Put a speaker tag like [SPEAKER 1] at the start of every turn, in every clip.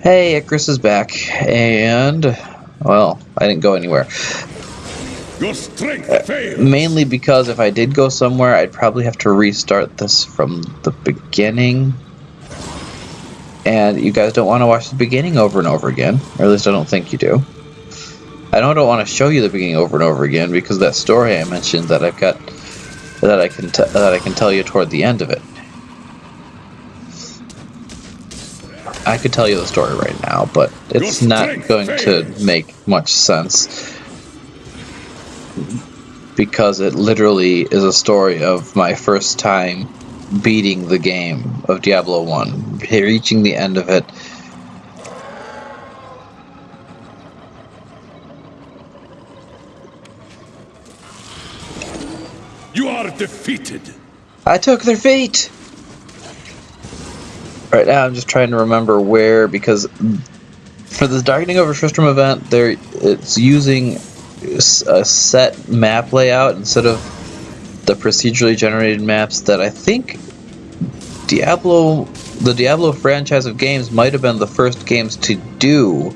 [SPEAKER 1] Hey, Icarus is back, and well, I didn't go anywhere.
[SPEAKER 2] Your strength fails.
[SPEAKER 1] Mainly because if I did go somewhere, I'd probably have to restart this from the beginning. And you guys don't want to watch the beginning over and over again, or at least I don't think you do. I don't want to show you the beginning over and over again because that story I mentioned that I've got that I can tell you toward the end of it. I could tell you the story right now, but it's not going to make much sense because it literally is a story of my first time beating the game of Diablo 1, reaching the end of it.
[SPEAKER 2] You are defeated.
[SPEAKER 1] I took their feet! Right now I'm just trying to remember where, because for the Darkening over Tristram event, it's using a set map layout instead of the procedurally generated maps that I think the Diablo franchise of games might have been the first games to do.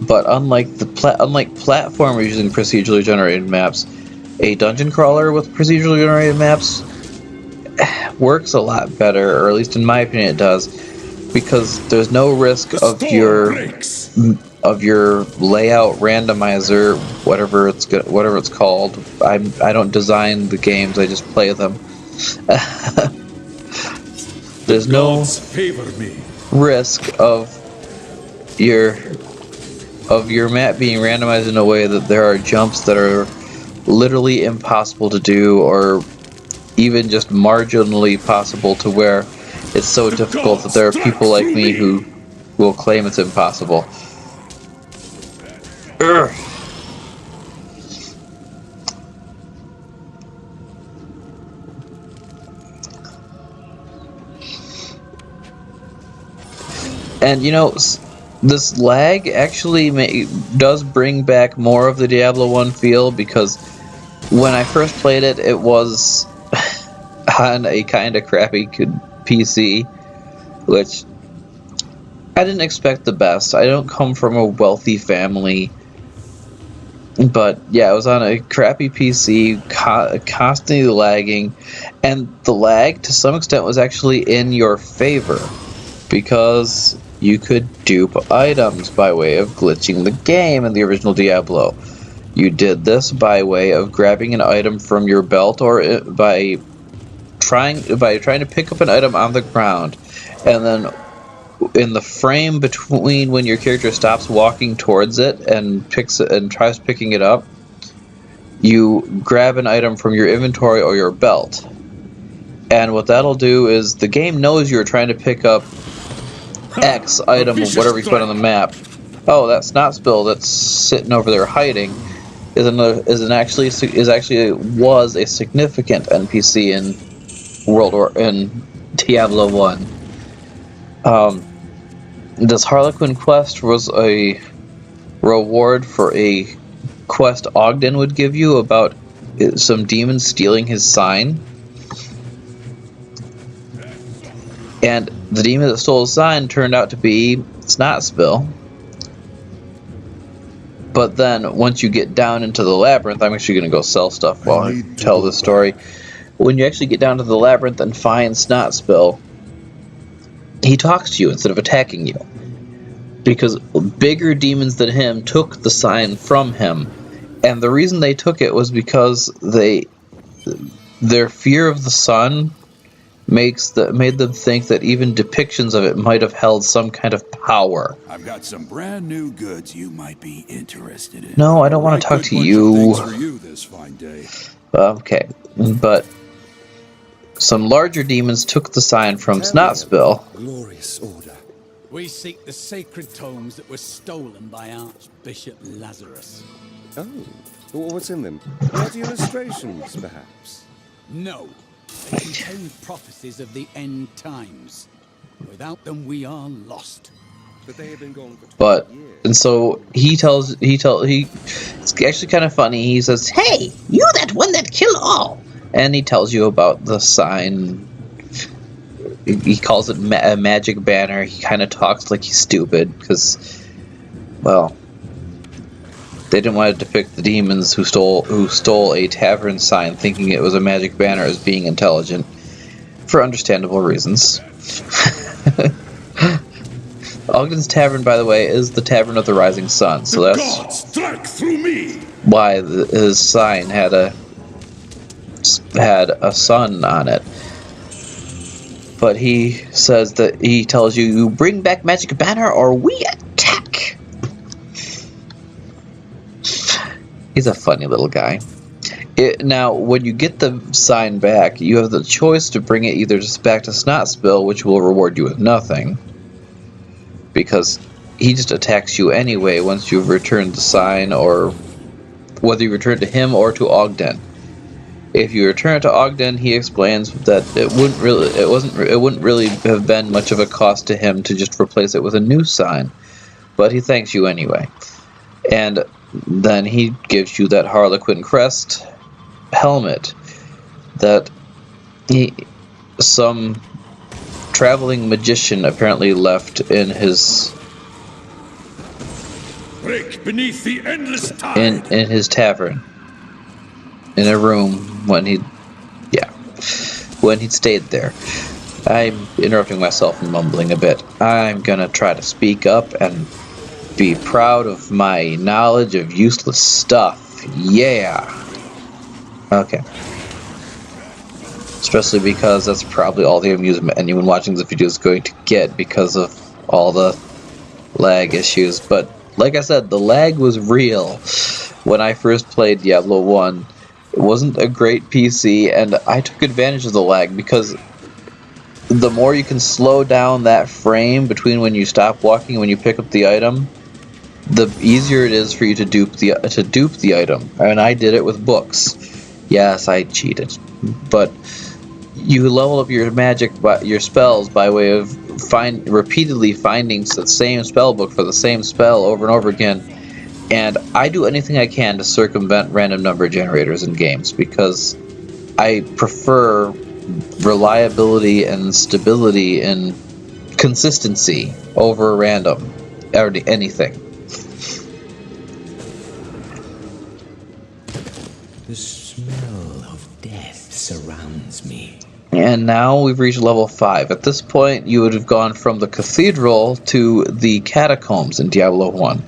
[SPEAKER 1] But unlike platformers using procedurally generated maps, a dungeon crawler with procedurally generated maps works a lot better, or at least in my opinion it does, because there's no risk of your layout randomizer, whatever it's called. I don't design the games, I just play them. There's no risk of your map being randomized in a way that there are jumps that are literally impossible to do, or even just marginally possible, to where it's so difficult that there are people like me who will claim it's impossible. Urgh. And you know, this lag actually does bring back more of the Diablo 1 feel, because when I first played it, it was on a kind of crappy PC, which I didn't expect the best. I don't come from a wealthy family, but yeah, it was on a crappy PC, constantly lagging, and the lag to some extent was actually in your favor, because you could dupe items by way of glitching the game in the original Diablo. You did this by way of grabbing an item from your belt, or by trying to pick up an item on the ground, and then in the frame between when your character stops walking towards it and tries picking it up, you grab an item from your inventory or your belt. And what that'll do is the game knows you're trying to pick up X item or whatever you put on the map. Oh, that snot spill that's sitting over there hiding was a significant NPC in Diablo 1. This Harlequin quest was a reward for a quest Ogden would give you about some demons stealing his sign. And the demon that stole his sign turned out to be Snot Spill. But then, once you get down into the labyrinth, I'm actually going to go sell stuff while I tell this story. When you actually get down to the labyrinth and find Snot Spill, he talks to you instead of attacking you, because bigger demons than him took the sign from him, and the reason they took it was because their fear of the sun made them think that even depictions of it might have held some kind of power.
[SPEAKER 3] I've got some brand new goods you might be interested in.
[SPEAKER 1] No, I don't want to talk to you.
[SPEAKER 3] For you this fine day.
[SPEAKER 1] Okay, but some larger demons took the sign from Snotspill.
[SPEAKER 4] Glorious order.
[SPEAKER 5] We seek the sacred tomes that were stolen by Archbishop Lazarus.
[SPEAKER 4] Oh, what's in them? Art illustrations, perhaps?
[SPEAKER 5] No, they contain prophecies of the end times. Without them, we are lost.
[SPEAKER 4] But they have been gone for 20 years.
[SPEAKER 1] And so it's actually kind of funny. He says, "Hey, you that one that killed all," and he tells you about the sign. he calls it a magic banner. He kind of talks like he's stupid because, well, they didn't want to depict the demons who stole a tavern sign thinking it was a magic banner as being intelligent, for understandable reasons. Ogden's Tavern, by the way, is the Tavern of the Rising Sun, so
[SPEAKER 2] The
[SPEAKER 1] that's
[SPEAKER 2] gods strike through me!
[SPEAKER 1] why his sign had a sun on it. But he says that he tells you, you bring back magic banner or we attack. He's a funny little guy. Now, when you get the sign back, you have the choice to bring it either just back to Snotspill, which will reward you with nothing, because he just attacks you anyway once you've returned the sign, or whether you return to him or to Ogden. If you return it to Ogden, he explains that it wouldn't really have been much of a cost to him to just replace it with a new sign, but he thanks you anyway. And then he gives you that Harlequin crest helmet that some traveling magician apparently left in his
[SPEAKER 2] Break beneath the endless tide!
[SPEAKER 1] in his tavern, in a room when he'd stayed there. I'm interrupting myself and mumbling a bit. I'm gonna try to speak up and be proud of my knowledge of useless stuff. Yeah. Okay. Especially because that's probably all the amusement anyone watching this video is going to get because of all the lag issues. But like I said, the lag was real when I first played Diablo 1. It wasn't a great PC, and I took advantage of the lag because the more you can slow down that frame between when you stop walking and when you pick up the item, the easier it is for you to dupe the item. And I did it with books. Yes, I cheated, but you level up your spells by way of repeatedly finding the same spell book for the same spell over and over again. And I do anything I can to circumvent random number generators in games because I prefer reliability and stability and consistency over random or anything.
[SPEAKER 6] The smell of death surrounds me.
[SPEAKER 1] And now we've reached level 5. At this point, you would have gone from the cathedral to the catacombs in Diablo 1.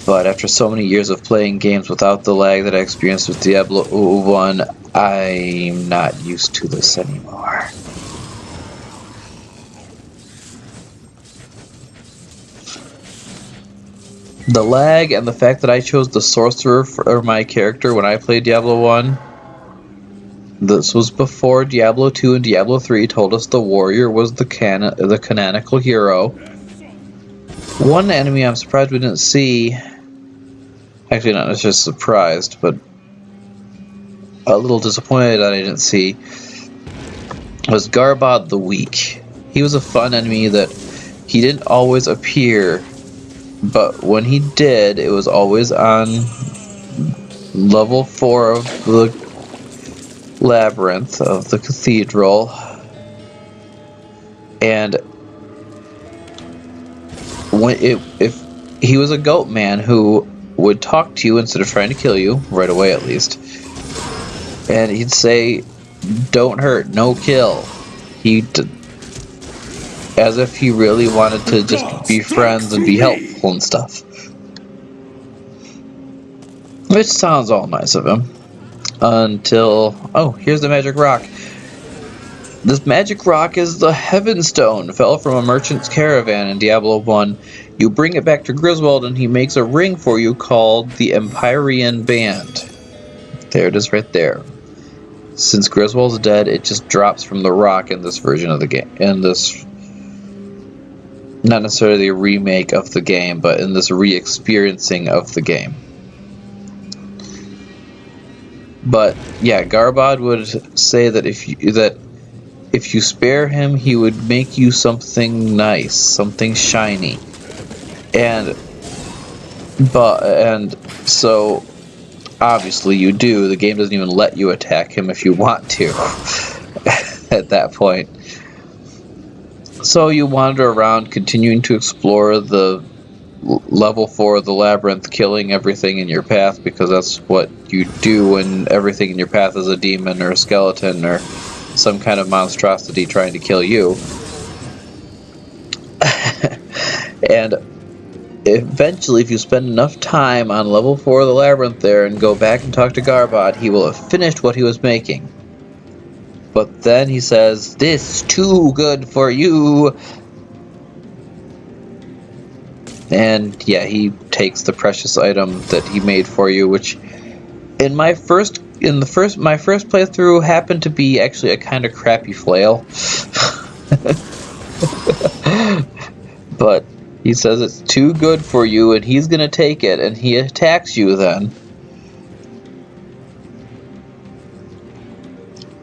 [SPEAKER 1] But after so many years of playing games without the lag that I experienced with Diablo 1, I'm not used to this anymore. The lag and the fact that I chose the sorcerer for my character when I played Diablo 1. This was before Diablo 2 and Diablo 3 told us the warrior was the canonical hero. One enemy I'm surprised we didn't see, actually not necessarily surprised, but a little disappointed that I didn't see, was Garbod the Weak. He was a fun enemy that he didn't always appear, but when he did, it was always on level 4 of the labyrinth of the cathedral, and if he was a goat man who would talk to you instead of trying to kill you right away, at least, and he'd say, "Don't hurt, no kill." As if he really wanted to just be friends and be helpful and stuff. Which sounds all nice of him. Until, oh, here's the magic rock. This magic rock is the Heavenstone. Fell from a merchant's caravan in Diablo 1. You bring it back to Griswold and he makes a ring for you called the Empyrean Band. There it is right there. Since Griswold's dead, it just drops from the rock in this version of the game. In this, not necessarily a remake of the game, but in this re-experiencing of the game. But yeah, Garbod would say that if you spare him, he would make you something nice, something shiny. And so obviously you do. The game doesn't even let you attack him if you want to at that point. So you wander around, continuing to explore the level 4 of the labyrinth, killing everything in your path, because that's what you do when everything in your path is a demon or a skeleton or some kind of monstrosity trying to kill you. And eventually, if you spend enough time on level 4 of the labyrinth there and go back and talk to Garbod, he will have finished what he was making. But then he says, "This is too good for you." And yeah, he takes the precious item that he made for you, which in my first playthrough happened to be actually a kind of crappy flail. But he says it's too good for you and he's gonna take it, and he attacks you then.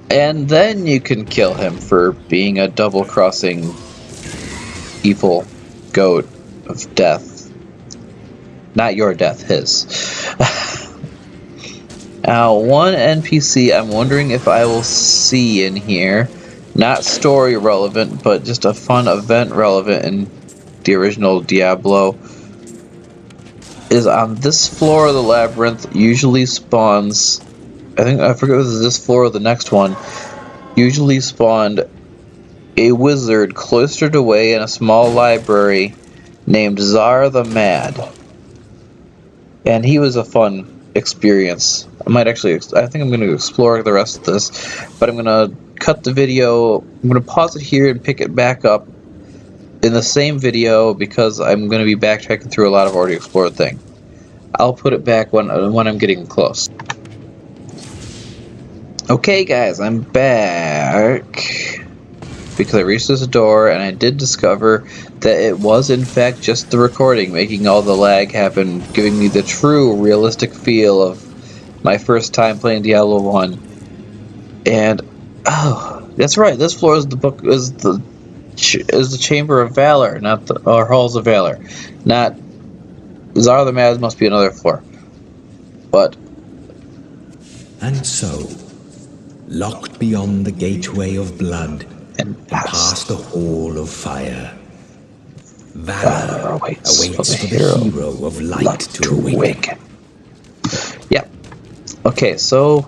[SPEAKER 1] And then you can kill him for being a double-crossing evil goat of death. Not your death, his. Now, one NPC I'm wondering if I will see in here, not story relevant, but just a fun event relevant in the original Diablo, is on this floor of the labyrinth. Usually spawns, I forget if it was this floor or the next one, usually spawned a wizard cloistered away in a small library named Czar the Mad. And he was a fun experience. I think I'm going to explore the rest of this, but I'm going to cut the video. I'm going to pause it here and pick it back up in the same video because I'm going to be backtracking through a lot of already explored thing. I'll put it back when I'm getting close. Okay guys, I'm back because I reached this door and I did discover that it was in fact just the recording making all the lag happen, giving me the true realistic feel of my first time playing Diablo 1. And oh, that's right, this floor is the Chamber of Valor, not the Halls of Valor. Not Czar the Mad must be another floor. But
[SPEAKER 6] And so, locked beyond the gateway of blood and past the hall of fire, valor awaits for the hero of light to awaken.
[SPEAKER 1] Yeah. Okay, so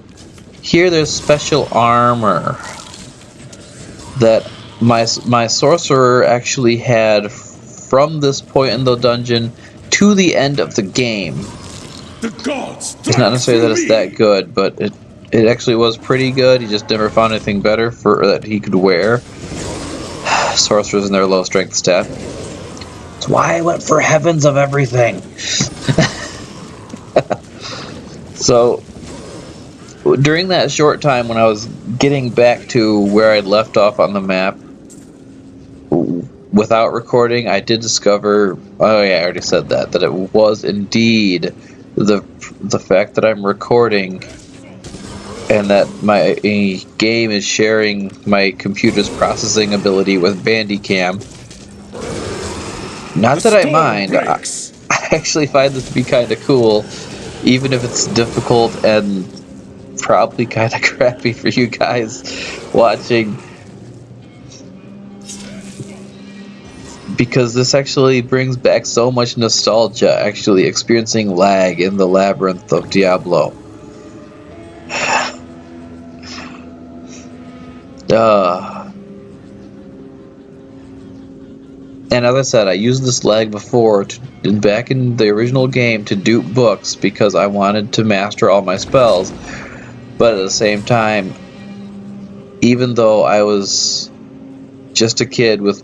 [SPEAKER 1] here there's special armor that my sorcerer actually had from this point in the dungeon to the end of the game.
[SPEAKER 2] The gods,
[SPEAKER 1] it's not necessarily that it's that good, but it actually was pretty good. He just never found anything better that he could wear. Sorcerers and their low strength stat. That's why I went for heavens of everything. So during that short time when I was getting back to where I'd left off on the map without recording, I did discover, oh yeah, I already said that it was indeed the fact that I'm recording and that my game is sharing my computer's processing ability with Bandicam. Not that I mind. I actually find this to be kind of cool, even if it's difficult and probably kind of crappy for you guys watching, because this actually brings back so much nostalgia, actually experiencing lag in the labyrinth of Diablo. And as I said, I used this lag before back in the original game to dupe books because I wanted to master all my spells. But at the same time, even though I was just a kid with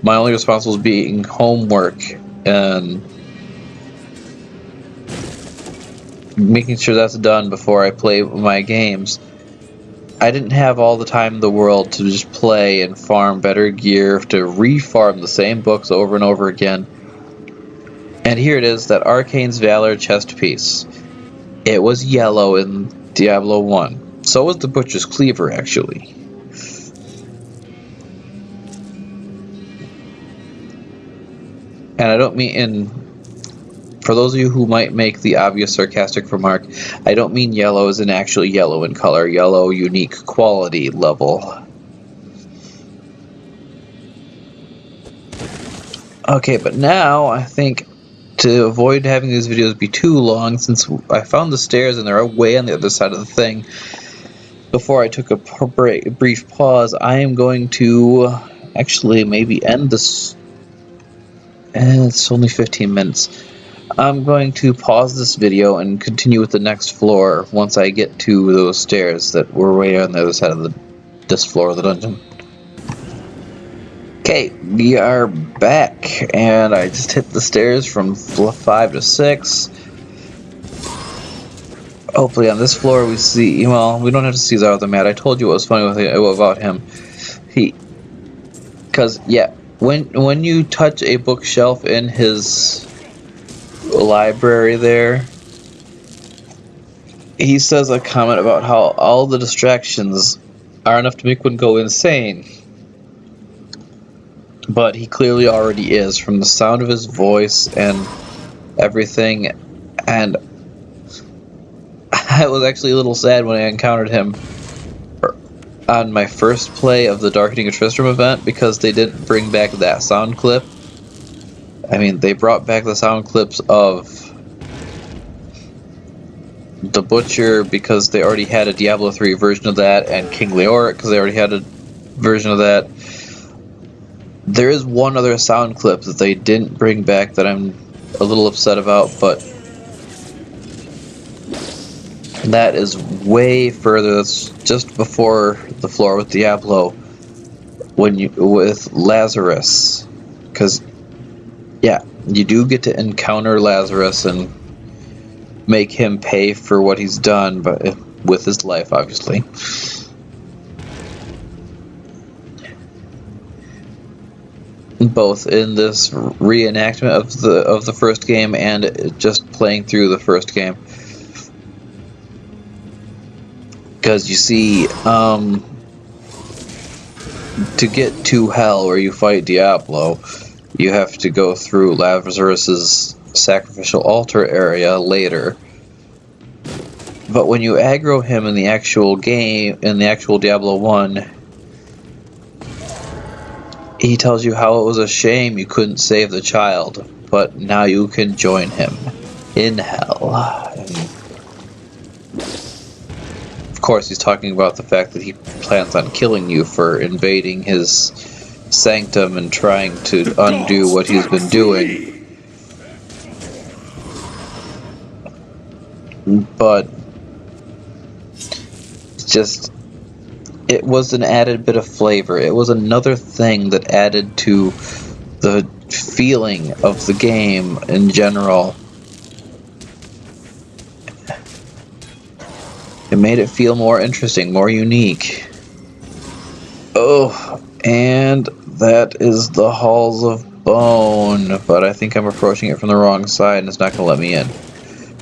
[SPEAKER 1] my only responsibilities being homework and making sure that's done before I play my games, I didn't have all the time in the world to just play and farm better gear, to refarm the same books over and over again. And here it is, that Arcane's Valor chest piece. It was yellow in Diablo 1. So was the Butcher's Cleaver, actually. And I don't mean For those of you who might make the obvious sarcastic remark, I don't mean yellow as in actually yellow in color, yellow unique quality level. Okay, but now I think to avoid having these videos be too long, since I found the stairs and they're way on the other side of the thing, before I took a brief pause, I am going to actually maybe end this. It's only 15 minutes. I'm going to pause this video and continue with the next floor once I get to those stairs that were way on the other side of this floor of the dungeon. Okay, we are back, and I just hit the stairs from 5 to 6. Hopefully on this floor we see, well, we don't have to see the other mat. I told you what was funny about him. Because, yeah, when you touch a bookshelf in his library there, he says a comment about how all the distractions are enough to make one go insane. But he clearly already is, from the sound of his voice and everything. And I was actually a little sad when I encountered him on my first play of the Darkening of Tristram event, because they didn't bring back that sound clip. I mean, they brought back the sound clips of the Butcher because they already had a Diablo 3 version of that, and King Leoric because they already had a version of that. There is one other sound clip that they didn't bring back that I'm a little upset about, but that is way further. That's just before the floor with Diablo, with Lazarus, because yeah, you do get to encounter Lazarus and make him pay for what he's done, but with his life, obviously. Both in this reenactment of the first game and just playing through the first game. Because you see, to get to hell where you fight Diablo, you have to go through Lazarus's sacrificial altar area later. But when you aggro him in the actual game, in the actual Diablo 1, he tells you how it was a shame you couldn't save the child, but now you can join him in hell. Of course, he's talking about the fact that he plans on killing you for invading his sanctum and trying to undo what he's been doing. But just, it was an added bit of flavor. It was another thing that added to the feeling of the game in general. It made it feel more interesting, more unique. Oh, and that is the Halls of Bone, but I think I'm approaching it from the wrong side and it's not going to let me in.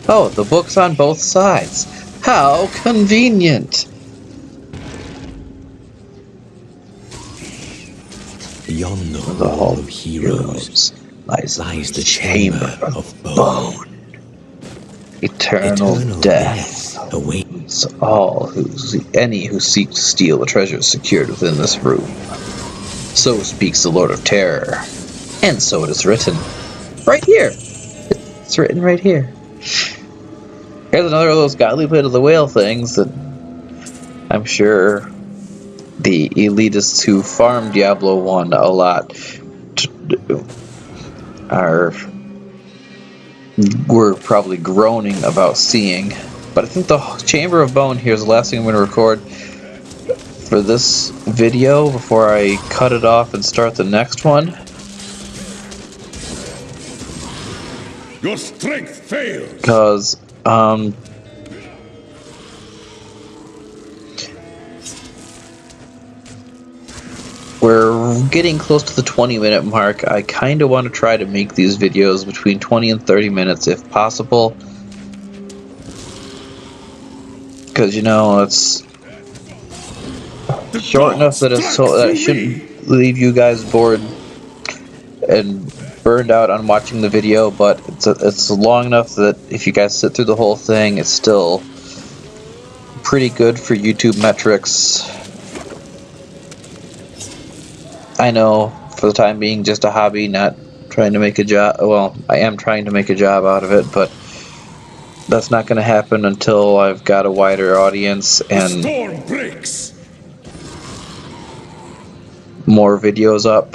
[SPEAKER 1] Oh, the book's on both sides. How convenient!
[SPEAKER 6] Beyond the Hall of Heroes lies the Chamber of Bone.
[SPEAKER 1] Eternal death awaits all any who seek to steal the treasures secured within this room. So speaks the Lord of Terror, and so it is written. Right here! It's written right here. Here's another of those godly plate of the whale things that I'm sure the elitists who farm Diablo 1 a lot were probably groaning about seeing. But I think the Chamber of Bone here is the last thing I'm going to record for this video before I cut it off and start the next one.
[SPEAKER 2] Your strength fails.
[SPEAKER 1] Because we're getting close to the 20-minute mark. I kind of want to try to make these videos between 20 and 30 minutes if possible. Because, you know, it's short enough that it shouldn't leave you guys bored and burned out on watching the video, but it's long enough that if you guys sit through the whole thing, it's still pretty good for YouTube metrics. I know, for the time being, just a hobby, not trying to make a job. Well, I am trying to make a job out of it, but that's not going to happen until I've got a wider audience
[SPEAKER 2] The
[SPEAKER 1] and
[SPEAKER 2] storm breaks.
[SPEAKER 1] more videos up.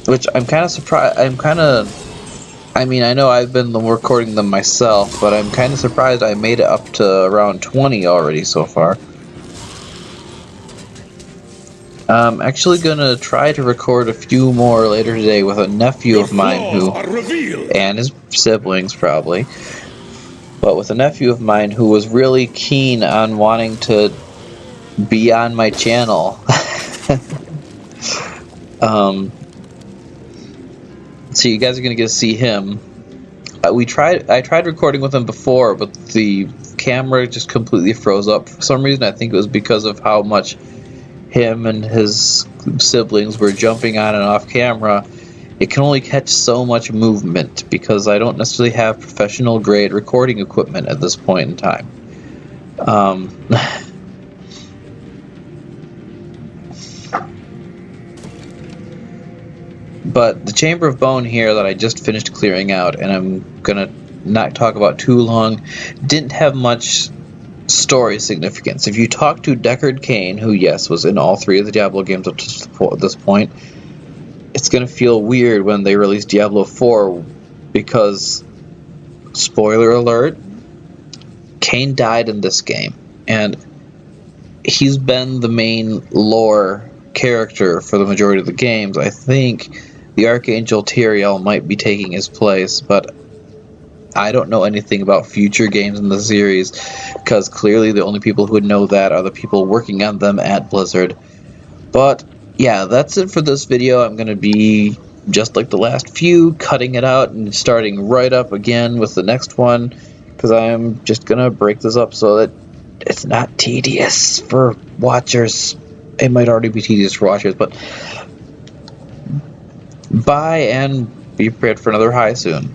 [SPEAKER 1] Which I'm kind of surprised. I mean, I know I've been recording them myself, but I'm kind of surprised I made it up to around 20 already so far. I'm actually gonna try to record a few more later today with a nephew of mine who, and his siblings probably, but with a nephew of mine who was really keen on wanting to be on my channel. So you guys are gonna get to see him. I tried recording with him before, but the camera just completely froze up for some reason. I think it was because of how much him and his siblings were jumping on and off camera. It can only catch so much movement because I don't necessarily have professional grade recording equipment at this point in time. But the Chamber of Bone here that I just finished clearing out, and I'm gonna not talk about too long, didn't have much story significance. If you talk to Deckard Cain, who yes was in all 3 of the Diablo games up to this point, it's gonna feel weird when they release Diablo 4 because, spoiler alert, Cain died in this game, and he's been the main lore character for the majority of the games. I think the Archangel Tyrael might be taking his place, but I don't know anything about future games in the series, because clearly the only people who would know that are the people working on them at Blizzard. But yeah, that's it for this video. I'm going to be, just like the last few, cutting it out and starting right up again with the next one, because I'm just going to break this up so that it's not tedious for watchers. It might already be tedious for watchers, but bye, and be prepared for another high soon.